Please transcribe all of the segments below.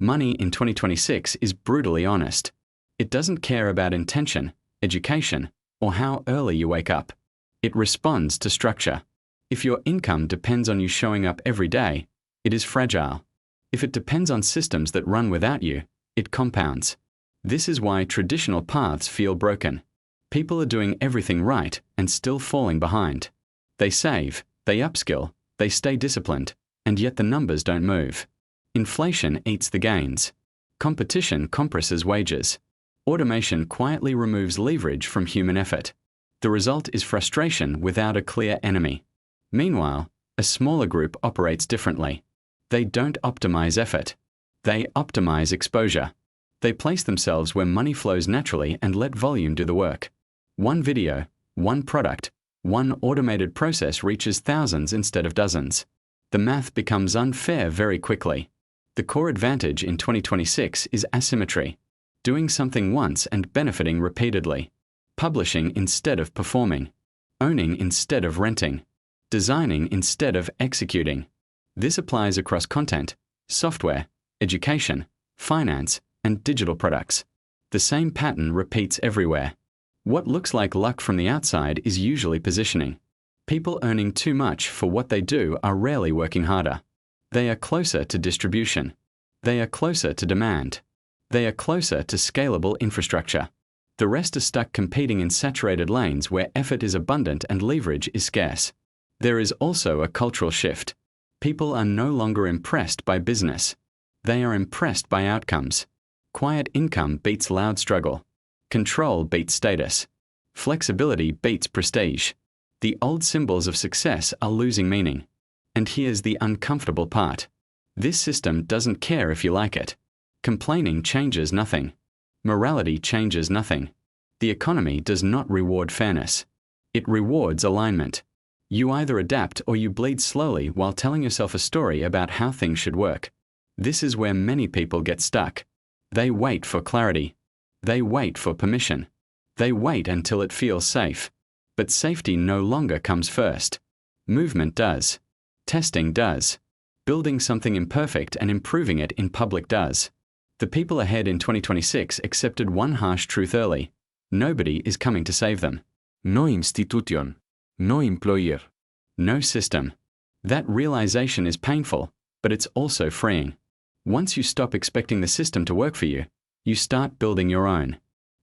Money in 2026 is brutally honest. It doesn't care about intention, education, or how early you wake up. It responds to structure. If your income depends on you showing up every day, it is fragile. If it depends on systems that run without you, it compounds. This is why traditional paths feel broken. People are doing everything right and still falling behind. They save, they upskill, they stay disciplined, and yet the numbers don't move. Inflation eats the gains. Competition compresses wages. Automation quietly removes leverage from human effort. The result is frustration without a clear enemy. Meanwhile, a smaller group operates differently. They don't optimize effort. They optimize exposure. They place themselves where money flows naturally and let volume do the work. One video, one product, one automated process reaches thousands instead of dozens. The math becomes unfair very quickly. The core advantage in 2026 is asymmetry. Doing something once and benefiting repeatedly. Publishing instead of performing. Owning instead of renting. Designing instead of executing. This applies across content, software, education, finance, and digital products. The same pattern repeats everywhere. What looks like luck from the outside is usually positioning. People earning too much for what they do are rarely working harder. They are closer to distribution. They are closer to demand. They are closer to scalable infrastructure. The rest are stuck competing in saturated lanes where effort is abundant and leverage is scarce. There is also a cultural shift. People are no longer impressed by business. They are impressed by outcomes. Quiet income beats loud struggle. Control beats status. Flexibility beats prestige. The old symbols of success are losing meaning. And here's the uncomfortable part. This system doesn't care if you like it. Complaining changes nothing. Morality changes nothing. The economy does not reward fairness. It rewards alignment. You either adapt or you bleed slowly while telling yourself a story about how things should work. This is where many people get stuck. They wait for clarity. They wait for permission. They wait until it feels safe. But safety no longer comes first. Movement does. Testing does. Building something imperfect and improving it in public does. The people ahead in 2026 accepted one harsh truth early. Nobody is coming to save them. No institution. No employer. No system. That realization is painful, but it's also freeing. Once you stop expecting the system to work for you, you start building your own.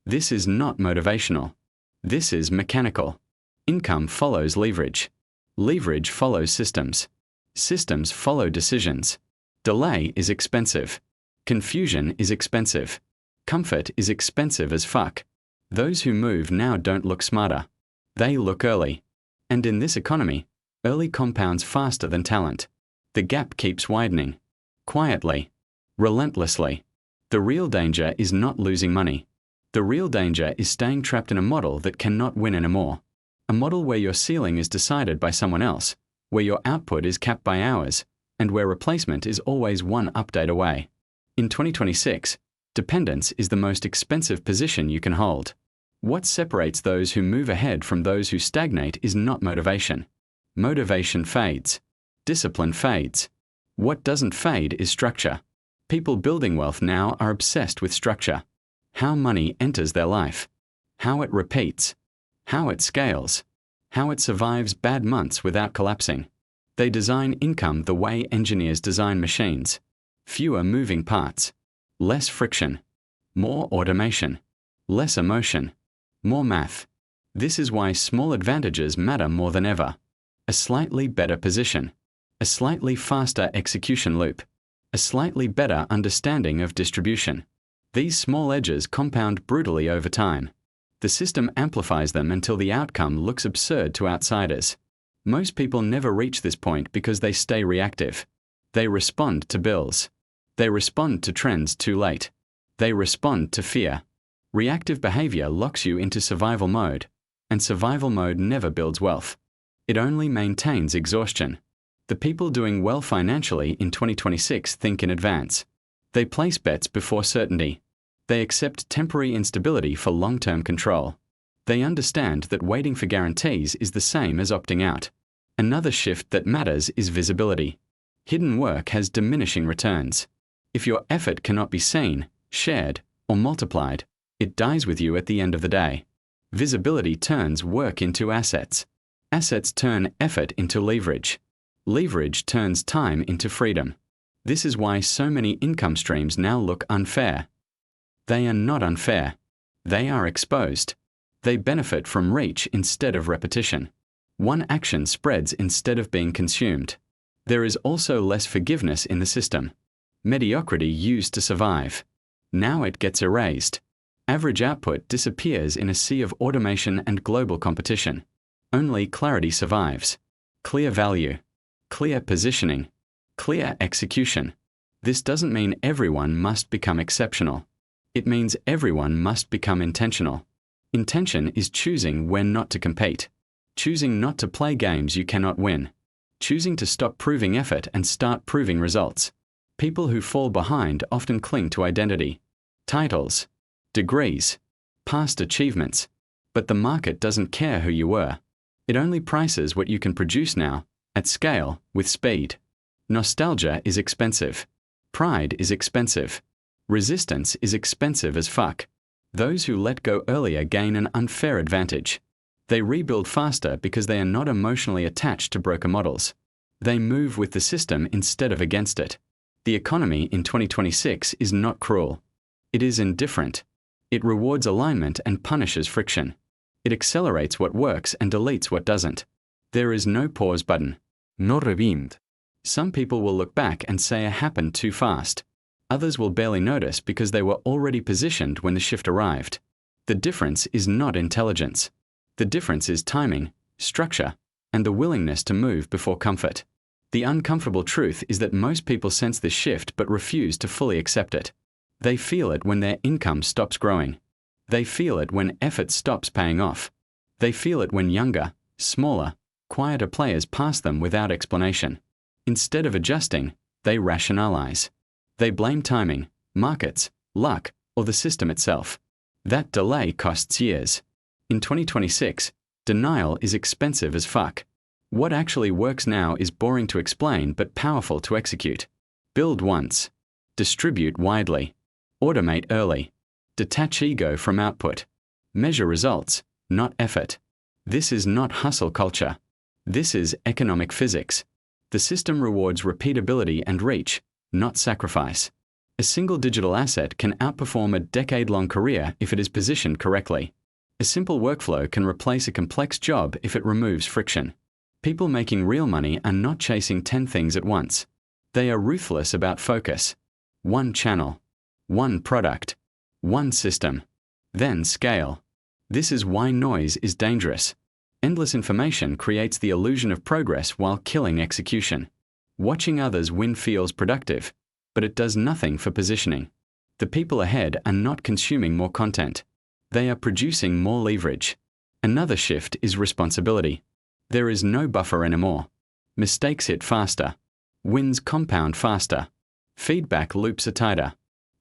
This is not motivational. This is mechanical. Income follows leverage. Leverage follows systems. Systems follow decisions. Delay is expensive. Confusion is expensive. Comfort is expensive as fuck. Those who move now don't look smarter. They look early. And in this economy, early compounds faster than talent. The gap keeps widening. Quietly. Relentlessly. The real danger is not losing money. The real danger is staying trapped in a model that cannot win anymore. A model where your ceiling is decided by someone else, where your output is capped by hours, and where replacement is always one update away. In 2026, dependence is the most expensive position you can hold. What separates those who move ahead from those who stagnate is not motivation. Motivation fades. Discipline fades. What doesn't fade is structure. People building wealth now are obsessed with structure. How money enters their life. How it repeats. How it scales. How it survives bad months without collapsing. They design income the way engineers design machines. Fewer moving parts. Less friction. More automation. Less emotion. More math. This is why small advantages matter more than ever. A slightly better position. A slightly faster execution loop. A slightly better understanding of distribution. These small edges compound brutally over time. The system amplifies them until the outcome looks absurd to outsiders. Most people never reach this point because they stay reactive. They respond to bills. They respond to trends too late. They respond to fear. Reactive behavior locks you into survival mode, and survival mode never builds wealth. It only maintains exhaustion. The people doing well financially in 2026 think in advance. They place bets before certainty. They accept temporary instability for long-term control. They understand that waiting for guarantees is the same as opting out. Another shift that matters is visibility. Hidden work has diminishing returns. If your effort cannot be seen, shared, or multiplied, it dies with you at the end of the day. Visibility turns work into assets. Assets turn effort into leverage. Leverage turns time into freedom. This is why so many income streams now look unfair. They are not unfair. They are exposed. They benefit from reach instead of repetition. One action spreads instead of being consumed. There is also less forgiveness in the system. Mediocrity used to survive. Now it gets erased. Average output disappears in a sea of automation and global competition. Only clarity survives. Clear value. Clear positioning. Clear execution. This doesn't mean everyone must become exceptional. It means everyone must become intentional. Intention is choosing when not to compete. Choosing not to play games you cannot win. Choosing to stop proving effort and start proving results. People who fall behind often cling to identity. Titles. Degrees. Past achievements. But the market doesn't care who you were. It only prices what you can produce now, at scale, with speed. Nostalgia is expensive. Pride is expensive. Resistance is expensive as fuck. Those who let go earlier gain an unfair advantage. They rebuild faster because they are not emotionally attached to broker models. They move with the system instead of against it. The economy in 2026 is not cruel. It is indifferent. It rewards alignment and punishes friction. It accelerates what works and deletes what doesn't. There is no pause button. No rewind. Some people will look back and say it happened too fast. Others will barely notice because they were already positioned when the shift arrived. The difference is not intelligence. The difference is timing, structure, and the willingness to move before comfort. The uncomfortable truth is that most people sense this shift but refuse to fully accept it. They feel it when their income stops growing. They feel it when effort stops paying off. They feel it when younger, smaller, quieter players pass them without explanation. Instead of adjusting, they rationalize. They blame timing, markets, luck, or the system itself. That delay costs years. In 2026, denial is expensive as fuck. What actually works now is boring to explain but powerful to execute. Build once. Distribute widely. Automate early. Detach ego from output. Measure results, not effort. This is not hustle culture. This is economic physics. The system rewards repeatability and reach, not sacrifice. A single digital asset can outperform a decade-long career if it is positioned correctly. A simple workflow can replace a complex job if it removes friction. People making real money are not chasing 10 things at once. They are ruthless about focus. One channel. One product. One system. Then scale. This is why noise is dangerous. Endless information creates the illusion of progress while killing execution. Watching others win feels productive, but it does nothing for positioning. The people ahead are not consuming more content. They are producing more leverage. Another shift is responsibility. There is no buffer anymore. Mistakes hit faster. Wins compound faster. Feedback loops are tighter.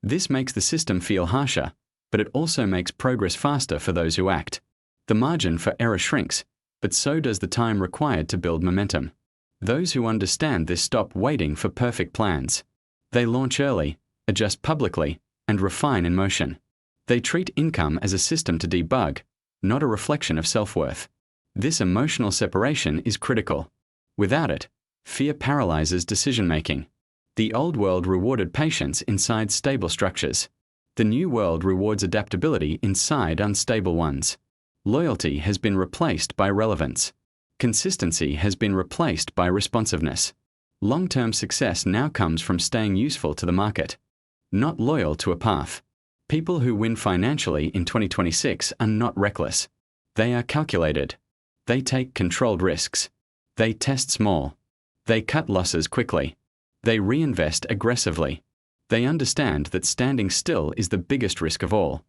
This makes the system feel harsher, but it also makes progress faster for those who act. The margin for error shrinks, but so does the time required to build momentum. Those who understand this stop waiting for perfect plans. They launch early, adjust publicly, and refine in motion. They treat income as a system to debug, not a reflection of self-worth. This emotional separation is critical. Without it, fear paralyzes decision-making. The old world rewarded patience inside stable structures. The new world rewards adaptability inside unstable ones. Loyalty has been replaced by relevance. Consistency has been replaced by responsiveness. Long-term success now comes from staying useful to the market, not loyal to a path. People who win financially in 2026 are not reckless. They are calculated. They take controlled risks. They test small. They cut losses quickly. They reinvest aggressively. They understand that standing still is the biggest risk of all.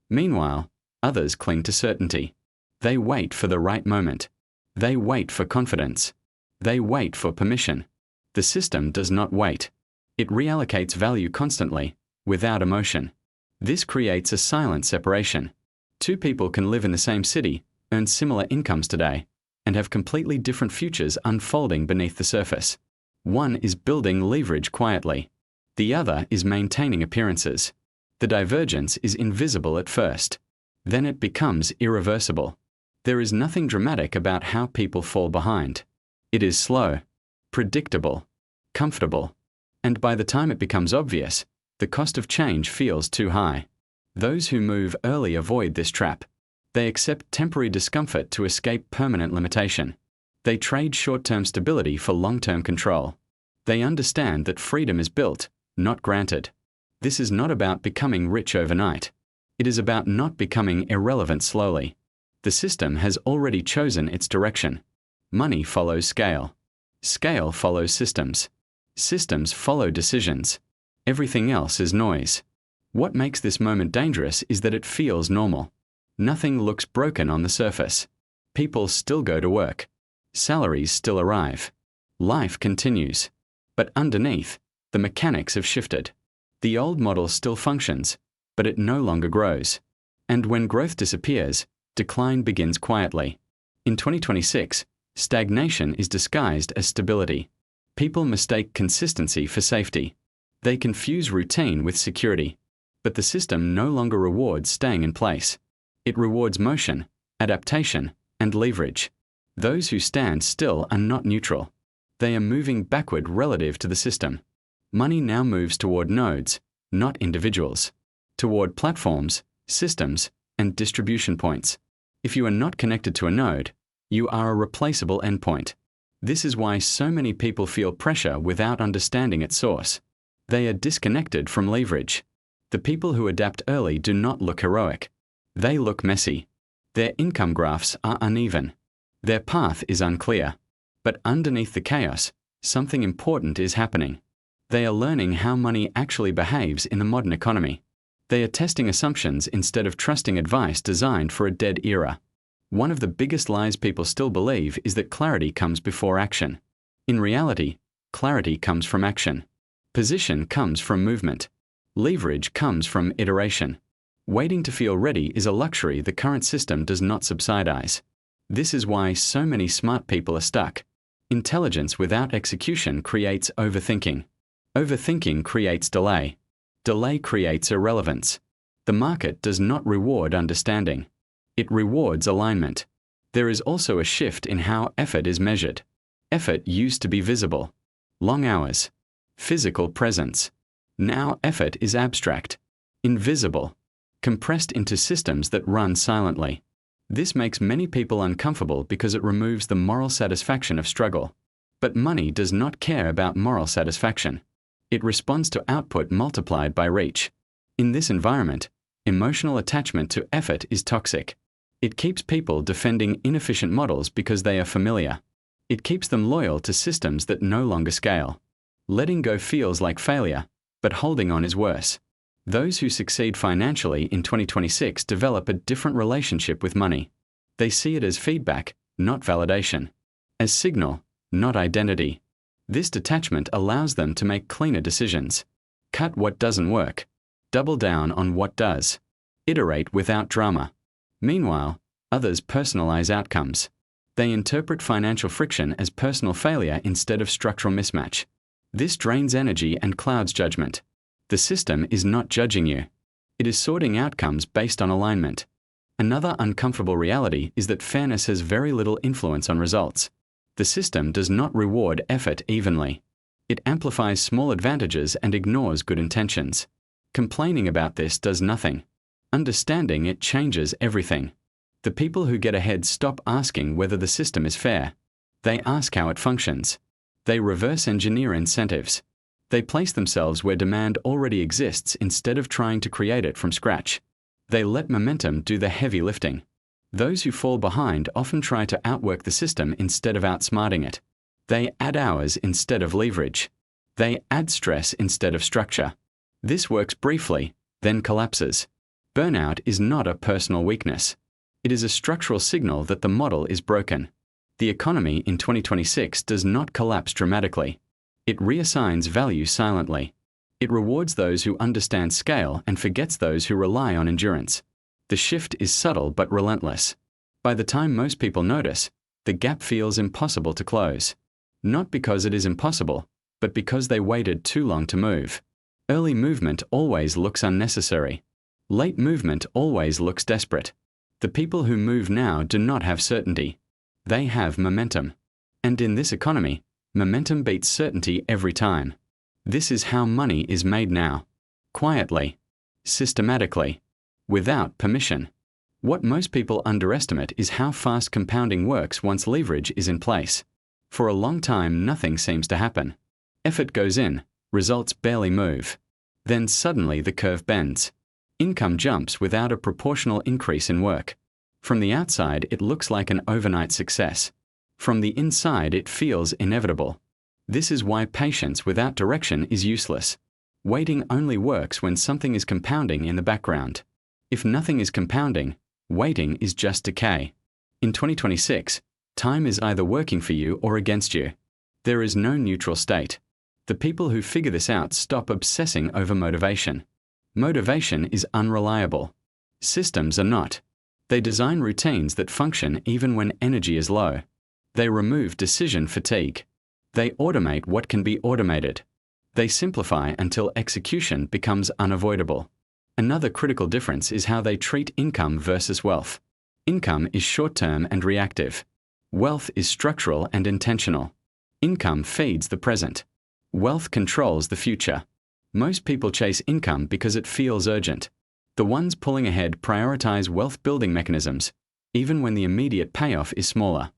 Meanwhile, others cling to certainty. They wait for the right moment. They wait for confidence. They wait for permission. The system does not wait. It reallocates value constantly, without emotion. This creates a silent separation. Two people can live in the same city, earn similar incomes today, and have completely different futures unfolding beneath the surface. One is building leverage quietly. The other is maintaining appearances. The divergence is invisible at first. Then it becomes irreversible. There is nothing dramatic about how people fall behind. It is slow, predictable, comfortable, and by the time it becomes obvious, the cost of change feels too high. Those who move early avoid this trap. They accept temporary discomfort to escape permanent limitation. They trade short-term stability for long-term control. They understand that freedom is built, not granted. This is not about becoming rich overnight. It is about not becoming irrelevant slowly. The system has already chosen its direction. Money follows scale. Scale follows systems. Systems follow decisions. Everything else is noise. What makes this moment dangerous is that it feels normal. Nothing looks broken on the surface. People still go to work. Salaries still arrive. Life continues. But underneath, the mechanics have shifted. The old model still functions, but it no longer grows. And when growth disappears, decline begins quietly. In 2026, stagnation is disguised as stability. People mistake consistency for safety. They confuse routine with security. But the system no longer rewards staying in place. It rewards motion, adaptation, and leverage. Those who stand still are not neutral. They are moving backward relative to the system. Money now moves toward nodes, not individuals. Toward platforms, systems, and distribution points. If you are not connected to a node, you are a replaceable endpoint. This is why so many people feel pressure without understanding its source. They are disconnected from leverage. The people who adapt early do not look heroic. They look messy. Their income graphs are uneven. Their path is unclear. But underneath the chaos, something important is happening. They are learning how money actually behaves in the modern economy. They are testing assumptions instead of trusting advice designed for a dead era. One of the biggest lies people still believe is that clarity comes before action. In reality, clarity comes from action. Position comes from movement. Leverage comes from iteration. Waiting to feel ready is a luxury the current system does not subsidize. This is why so many smart people are stuck. Intelligence without execution creates overthinking. Overthinking creates delay. Delay creates irrelevance. The market does not reward understanding. It rewards alignment. There is also a shift in how effort is measured. Effort used to be visible. Long hours. Physical presence. Now effort is abstract. Invisible. Compressed into systems that run silently. This makes many people uncomfortable because it removes the moral satisfaction of struggle. But money does not care about moral satisfaction. It responds to output multiplied by reach. In this environment, emotional attachment to effort is toxic. It keeps people defending inefficient models because they are familiar. It keeps them loyal to systems that no longer scale. Letting go feels like failure, but holding on is worse. Those who succeed financially in 2026 develop a different relationship with money. They see it as feedback, not validation. As signal, not identity. This detachment allows them to make cleaner decisions. Cut what doesn't work. Double down on what does. Iterate without drama. Meanwhile, others personalize outcomes. They interpret financial friction as personal failure instead of structural mismatch. This drains energy and clouds judgment. The system is not judging you. It is sorting outcomes based on alignment. Another uncomfortable reality is that fairness has very little influence on results. The system does not reward effort evenly. It amplifies small advantages and ignores good intentions. Complaining about this does nothing. Understanding it changes everything. The people who get ahead stop asking whether the system is fair. They ask how it functions. They reverse engineer incentives. They place themselves where demand already exists instead of trying to create it from scratch. They let momentum do the heavy lifting. Those who fall behind often try to outwork the system instead of outsmarting it. They add hours instead of leverage. They add stress instead of structure. This works briefly, then collapses. Burnout is not a personal weakness. It is a structural signal that the model is broken. The economy in 2026 does not collapse dramatically. It reassigns value silently. It rewards those who understand scale and forgets those who rely on endurance. The shift is subtle but relentless. By the time most people notice, the gap feels impossible to close. Not because it is impossible, but because they waited too long to move. Early movement always looks unnecessary. Late movement always looks desperate. The people who move now do not have certainty. They have momentum. And in this economy, momentum beats certainty every time. This is how money is made now. Quietly. Systematically. Without permission. What most people underestimate is how fast compounding works once leverage is in place. For a long time, nothing seems to happen. Effort goes in, results barely move. Then suddenly the curve bends. Income jumps without a proportional increase in work. From the outside, it looks like an overnight success. From the inside, it feels inevitable. This is why patience without direction is useless. Waiting only works when something is compounding in the background. If nothing is compounding, waiting is just decay. In 2026, time is either working for you or against you. There is no neutral state. The people who figure this out stop obsessing over motivation. Motivation is unreliable. Systems are not. They design routines that function even when energy is low. They remove decision fatigue. They automate what can be automated. They simplify until execution becomes unavoidable. Another critical difference is how they treat income versus wealth. Income is short-term and reactive. Wealth is structural and intentional. Income feeds the present. Wealth controls the future. Most people chase income because it feels urgent. The ones pulling ahead prioritize wealth-building mechanisms, even when the immediate payoff is smaller.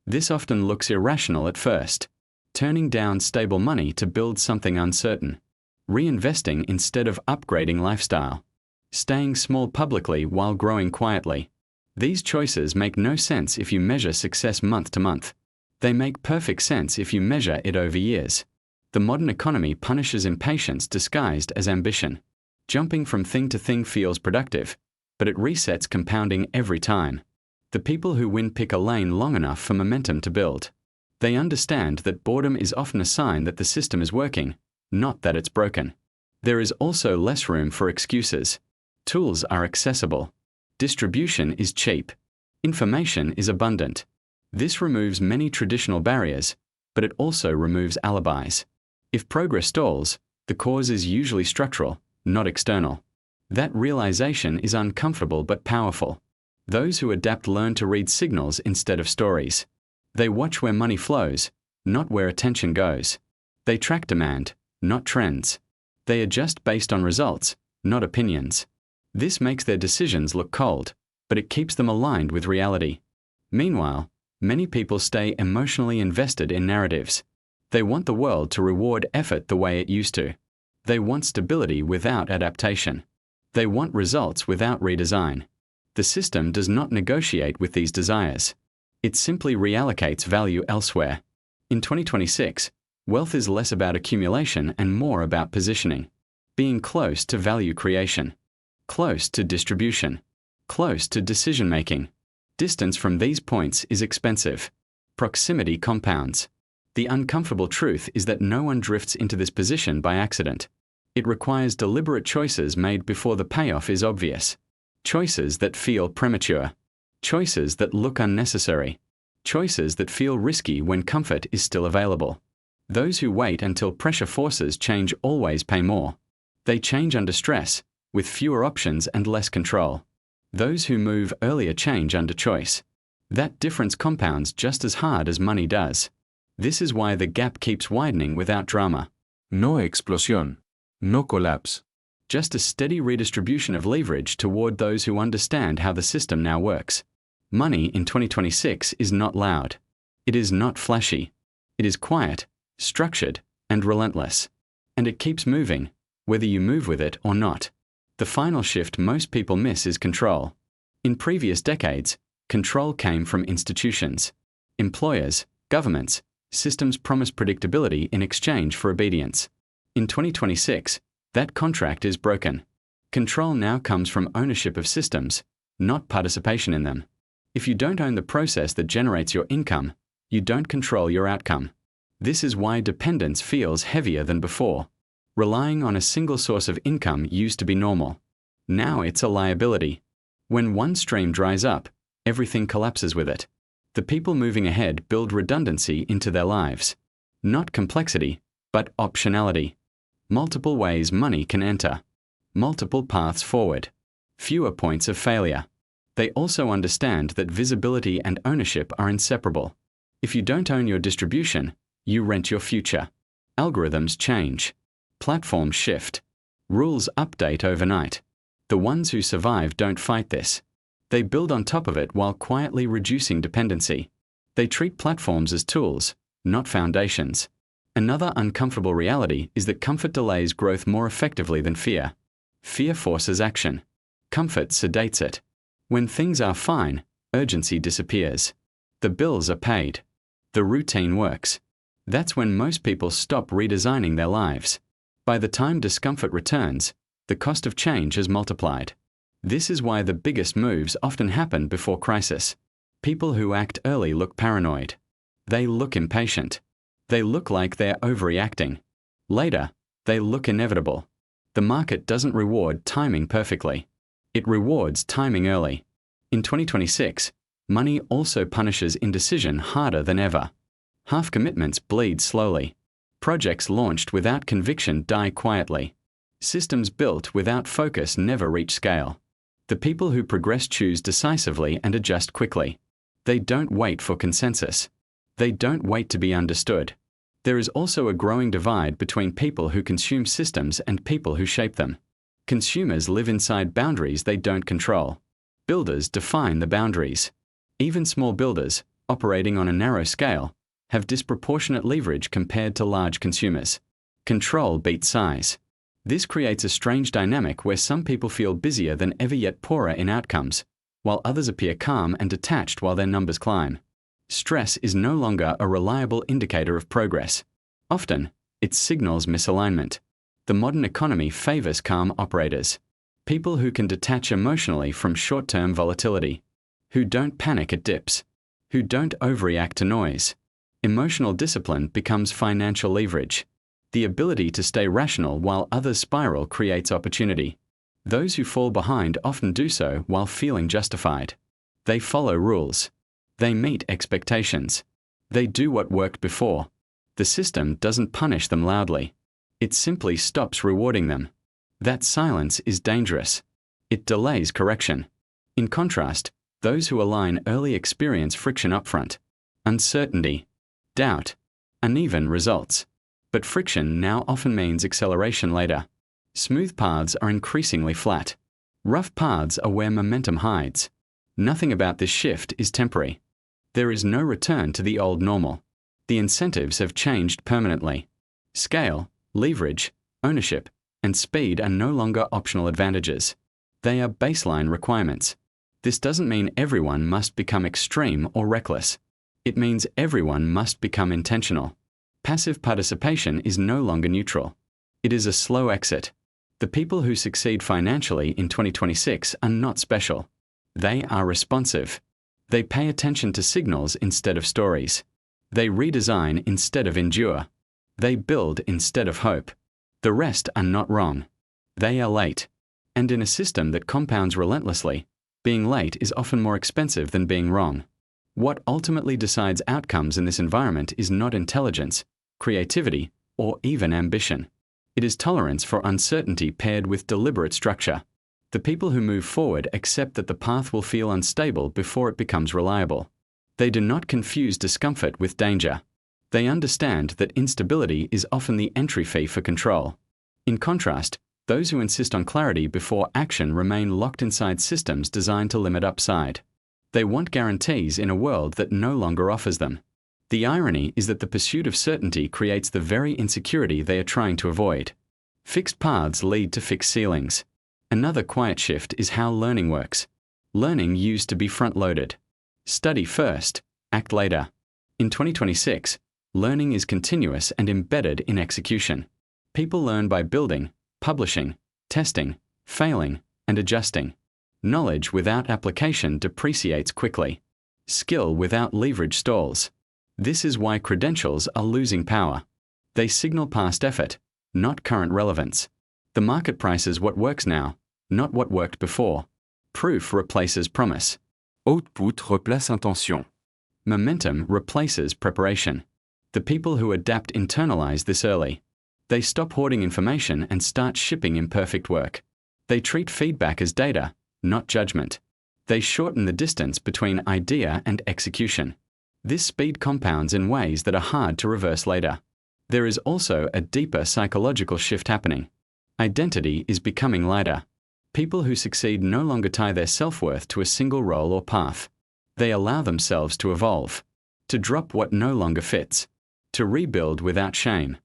This often looks irrational at first. Turning down stable money to build something uncertain. Reinvesting instead of upgrading lifestyle. Staying small publicly while growing quietly. These choices make no sense if you measure success month to month. They make perfect sense if you measure it over years. The modern economy punishes impatience disguised as ambition. Jumping from thing to thing feels productive, but it resets compounding every time. The people who win pick a lane long enough for momentum to build. They understand that boredom is often a sign that the system is working, not that it's broken. There is also less room for excuses. Tools are accessible. Distribution is cheap. Information is abundant. This removes many traditional barriers, but it also removes alibis. If progress stalls, the cause is usually structural, not external. That realization is uncomfortable but powerful. Those who adapt learn to read signals instead of stories. They watch where money flows, not where attention goes. They track demand, not trends. They adjust based on results, not opinions. This makes their decisions look cold, but it keeps them aligned with reality. Meanwhile, many people stay emotionally invested in narratives. They want the world to reward effort the way it used to. They want stability without adaptation. They want results without redesign. The system does not negotiate with these desires. It simply reallocates value elsewhere. In 2026, wealth is less about accumulation and more about positioning. Being close to value creation. Close to distribution. Close to decision-making. Distance from these points is expensive. Proximity compounds. The uncomfortable truth is that no one drifts into this position by accident. It requires deliberate choices made before the payoff is obvious. Choices that feel premature. Choices that look unnecessary. Choices that feel risky when comfort is still available. Those who wait until pressure forces change always pay more. They change under stress, with fewer options and less control. Those who move earlier change under choice. That difference compounds just as hard as money does. This is why the gap keeps widening without drama. No explosión. No collapse. Just a steady redistribution of leverage toward those who understand how the system now works. Money in 2026 is not loud. It is not flashy. It is quiet, structured, and relentless. And it keeps moving, whether you move with it or not. The final shift most people miss is control. In previous decades, control came from institutions. Employers, governments, systems promised predictability in exchange for obedience. In 2026, that contract is broken. Control now comes from ownership of systems, not participation in them. If you don't own the process that generates your income, you don't control your outcome. This is why dependence feels heavier than before. Relying on a single source of income used to be normal. Now it's a liability. When one stream dries up, everything collapses with it. The people moving ahead build redundancy into their lives. Not complexity, but optionality. multiple ways money can enter, multiple paths forward, fewer points of failure. They also understand that visibility and ownership are inseparable. If you don't own your distribution, you rent your future. Algorithms change. Platforms shift. Rules update overnight. The ones who survive don't fight this. They build on top of it while quietly reducing dependency. They treat platforms as tools, not foundations. Another uncomfortable reality is that comfort delays growth more effectively than fear. Fear forces action. Comfort sedates it. When things are fine, urgency disappears. The bills are paid. The routine works. That's when most people stop redesigning their lives. By the time discomfort returns, the cost of change has multiplied. This is why the biggest moves often happen before crisis. People who act early look paranoid. They look impatient. They look like they're overreacting. Later, they look inevitable. The market doesn't reward timing perfectly. It rewards timing early. In 2026, money also punishes indecision harder than ever. Half commitments bleed slowly. Projects launched without conviction die quietly. Systems built without focus never reach scale. The people who progress choose decisively and adjust quickly. They don't wait for consensus. They don't wait to be understood. There is also a growing divide between people who consume systems and people who shape them. Consumers live inside boundaries they don't control. Builders define the boundaries. Even small builders, operating on a narrow scale, have disproportionate leverage compared to large consumers. Control beats size. This creates a strange dynamic where some people feel busier than ever yet poorer in outcomes, while others appear calm and detached while their numbers climb. Stress is no longer a reliable indicator of progress. Often, it signals misalignment. The modern economy favors calm operators. People who can detach emotionally from short-term volatility. Who don't panic at dips. Who don't overreact to noise. Emotional discipline becomes financial leverage. The ability to stay rational while others spiral creates opportunity. Those who fall behind often do so while feeling justified. They follow rules. They meet expectations. They do what worked before. The system doesn't punish them loudly. It simply stops rewarding them. That silence is dangerous. It delays correction. In contrast, those who align early experience friction upfront. Uncertainty, doubt, uneven results. But friction now often means acceleration later. Smooth paths are increasingly flat. Rough paths are where momentum hides. Nothing about this shift is temporary. There is no return to the old normal. The incentives have changed permanently. Scale, leverage, ownership, and speed are no longer optional advantages. They are baseline requirements. This doesn't mean everyone must become extreme or reckless. It means everyone must become intentional. Passive participation is no longer neutral. It is a slow exit. The people who succeed financially in 2026 are not special. They are responsive. They pay attention to signals instead of stories. They redesign instead of endure. They build instead of hope. The rest are not wrong. They are late. And in a system that compounds relentlessly, being late is often more expensive than being wrong. What ultimately decides outcomes in this environment is not intelligence, creativity, or even ambition. It is tolerance for uncertainty paired with deliberate structure. The people who move forward accept that the path will feel unstable before it becomes reliable. They do not confuse discomfort with danger. They understand that instability is often the entry fee for control. In contrast, those who insist on clarity before action remain locked inside systems designed to limit upside. They want guarantees in a world that no longer offers them. The irony is that the pursuit of certainty creates the very insecurity they are trying to avoid. Fixed paths lead to fixed ceilings. Another quiet shift is how learning works. Learning used to be front-loaded. Study first, act later. In 2026, learning is continuous and embedded in execution. People learn by building, publishing, testing, failing, and adjusting. Knowledge without application depreciates quickly. Skill without leverage stalls. This is why credentials are losing power. They signal past effort, not current relevance. The market prices what works now, not what worked before. Proof replaces promise. Output replace intention. Momentum replaces preparation. The people who adapt internalize this early. They stop hoarding information and start shipping imperfect work. They treat feedback as data, not judgment. They shorten the distance between idea and execution. This speed compounds in ways that are hard to reverse later. There is also a deeper psychological shift happening. Identity is becoming lighter. People who succeed no longer tie their self-worth to a single role or path. They allow themselves to evolve, to drop what no longer fits, to rebuild without shame.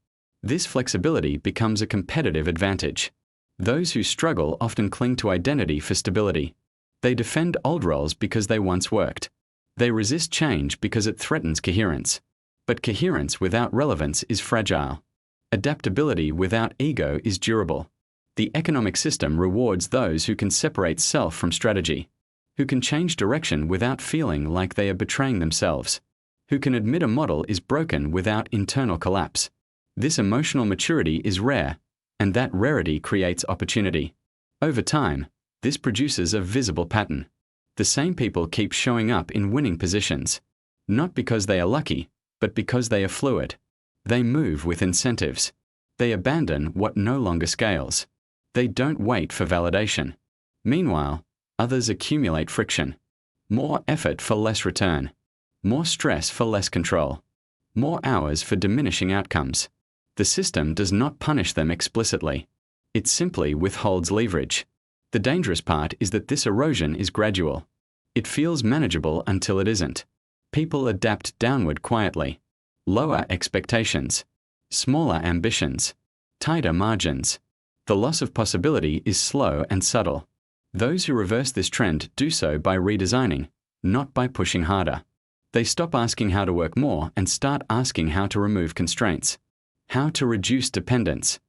This flexibility becomes a competitive advantage. Those who struggle often cling to identity for stability. They defend old roles because they once worked. They resist change because it threatens coherence. But coherence without relevance is fragile. Adaptability without ego is durable. The economic system rewards those who can separate self from strategy, who can change direction without feeling like they are betraying themselves, who can admit a model is broken without internal collapse. This emotional maturity is rare, and that rarity creates opportunity. Over time, this produces a visible pattern. The same people keep showing up in winning positions, not because they are lucky, but because they are fluid. They move with incentives. They abandon what no longer scales. They don't wait for validation. Meanwhile, others accumulate friction. More effort for less return. More stress for less control. More hours for diminishing outcomes. The system does not punish them explicitly. It simply withholds leverage. The dangerous part is that this erosion is gradual. It feels manageable until it isn't. People adapt downward quietly. Lower expectations. Smaller ambitions. Tighter margins. The loss of possibility is slow and subtle. Those who reverse this trend do so by redesigning, not by pushing harder. They stop asking how to work more and start asking how to remove constraints. How to reduce dependence.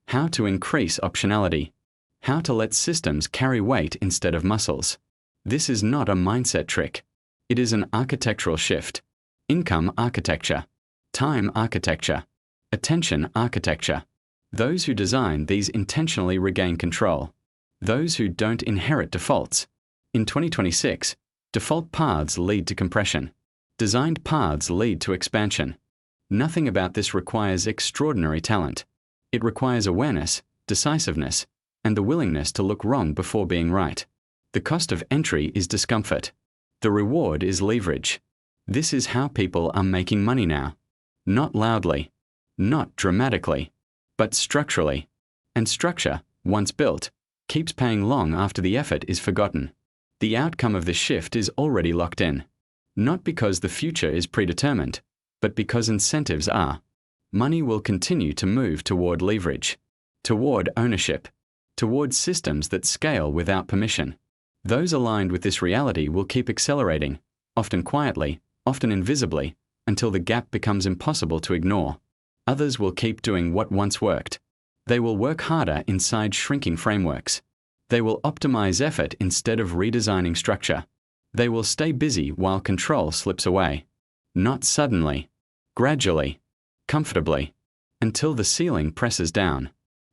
How to increase optionality. How to let systems carry weight instead of muscles. This is not a mindset trick. It is an architectural shift. Income architecture. Time architecture. Attention architecture. Those who design these intentionally regain control. Those who don't inherit defaults. In 2026, default paths lead to compression. Designed paths lead to expansion. Nothing about this requires extraordinary talent. It requires awareness, decisiveness, and the willingness to look wrong before being right. The cost of entry is discomfort. The reward is leverage. This is how people are making money now. Not loudly, not dramatically, but structurally. And structure, once built, keeps paying long after the effort is forgotten. The outcome of this shift is already locked in. Not because the future is predetermined, but because incentives are. Money will continue to move toward leverage, toward ownership, toward systems that scale without permission. Those aligned with this reality will keep accelerating, often quietly, often invisibly, until the gap becomes impossible to ignore. Others will keep doing what once worked. They will work harder inside shrinking frameworks. They will optimize effort instead of redesigning structure. They will stay busy while control slips away. Not suddenly, gradually, comfortably, until the ceiling presses down.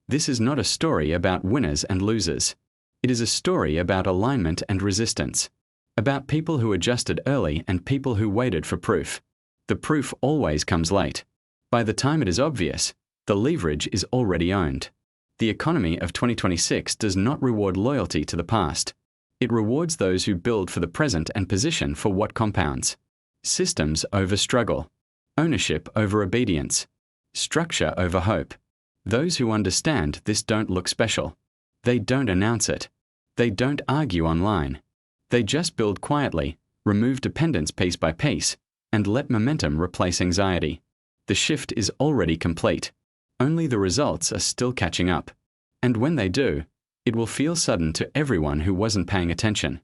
This is not a story about winners and losers. It is a story about alignment and resistance, about people who adjusted early and people who waited for proof. The proof always comes late. By the time it is obvious, the leverage is already owned. The economy of 2026 does not reward loyalty to the past. It rewards those who build for the present and position for what compounds. Systems over struggle. Ownership over obedience. Structure over hope. Those who understand this don't look special. They don't announce it. They don't argue online. They just build quietly, remove dependence piece by piece, and let momentum replace anxiety. The shift is already complete. Only the results are still catching up. And when they do, it will feel sudden to everyone who wasn't paying attention.